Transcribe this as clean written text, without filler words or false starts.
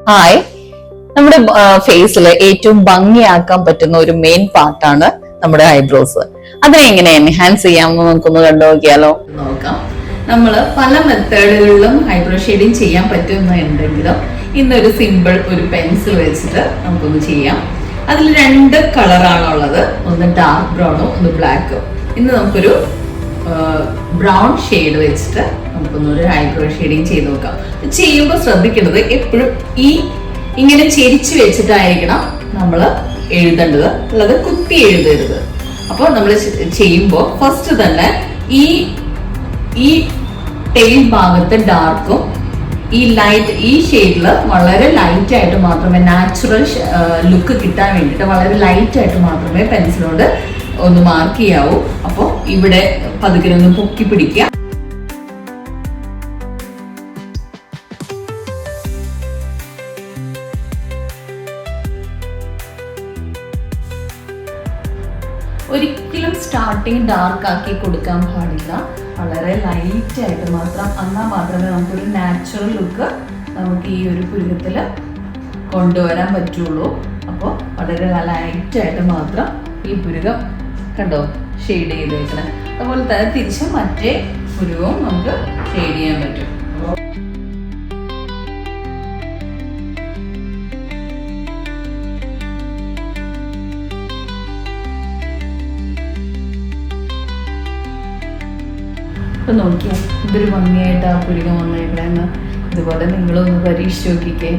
Hi, നമ്മുടെ ഫേസിൽ ഏറ്റവും ഭംഗിയാക്കാൻ പറ്റുന്ന ഒരു മെയിൻ പാർട്ടാണ് നമ്മുടെ ഐബ്രോസ്. അതിനെ എങ്ങനെ എൻഹാൻസ് ചെയ്യാമെന്ന് നമുക്കൊന്ന് കണ്ടു നോക്കിയാലോ? നോക്കാം. നമ്മൾ പല മെത്തേഡുകളിലും ഐബ്രോ ഷെയ്ഡിങ് ചെയ്യാൻ പറ്റുന്നുണ്ടെങ്കിലും ഇന്നൊരു സിമ്പിൾ ഒരു പെൻസിൽ വെച്ചിട്ട് നമുക്കൊന്ന് ചെയ്യാം. അതിൽ 2 കളറാണുള്ളത്, ഒന്ന് ഡാർക്ക് ബ്രൗണും ഒന്ന് ബ്ലാക്കും. ഇന്ന് നമുക്കൊരു ബ്രൗൺ ഷെയ്ഡ് വെച്ചിട്ട് നമുക്കൊന്നൊരു ഐബ്രോ ഷെയ്ഡിങ് ചെയ്ത് നോക്കാം. ചെയ്യുമ്പോൾ ശ്രദ്ധിക്കേണ്ടത് എപ്പോഴും ഇങ്ങനെ ചെരിച്ച് വെച്ചിട്ടായിരിക്കണം നമ്മൾ എഴുതേണ്ടത്, അല്ലാതെ കുത്തി എഴുതരുത്. അപ്പോൾ നമ്മൾ ചെയ്യുമ്പോൾ ഫസ്റ്റ് തന്നെ ഈ ടെയിൽ ഭാഗത്ത് ഡാർക്കും ഈ ഷെയ്ഡിൽ വളരെ ലൈറ്റ് ആയിട്ട് മാത്രമേ നാച്ചുറൽ ലുക്ക് കിട്ടാൻ വേണ്ടിയിട്ട് വളരെ ലൈറ്റ് ആയിട്ട് മാത്രമേ പെൻസിലോണ്ട് ഒന്ന് മാർക്ക് ചെയ്യാവൂ. അപ്പോൾ ഇവിടെ പതുക്കെ പൊക്കി പിടിക്കുക. ഒരിക്കലും സ്റ്റാർട്ടിങ് ഡാർക്ക് ആക്കി കൊടുക്കാൻ പാടില്ല, വളരെ ലൈറ്റ് ആയിട്ട് മാത്രം. എന്നാൽ മാത്രമേ നമുക്കൊരു നാച്ചുറൽ ലുക്ക് നമുക്ക് ഈ ഒരു പുരുകത്തിൽ കൊണ്ടുവരാൻ പറ്റുള്ളൂ. അപ്പോൾ വളരെ ലൈറ്റ് ആയിട്ട് മാത്രം ഈ പുരുകം കണ്ടോ ഷെയ്ഡ് ചെയ്ത് വെക്കണം. അതുപോലെ തന്നെ തിരിച്ച് മറ്റേ പുരുകവും നമുക്ക് ഷെയ്ഡ് ചെയ്യാൻ പറ്റും. ഇപ്പം നോക്കിയാൽ ഇതൊരു ഭംഗിയായിട്ട് ആ പുരുകം വന്നേക്കണെന്ന്. ഇതുപോലെ നിങ്ങളൊന്ന് പരീക്ഷിച്ച് നോക്കിക്കേ.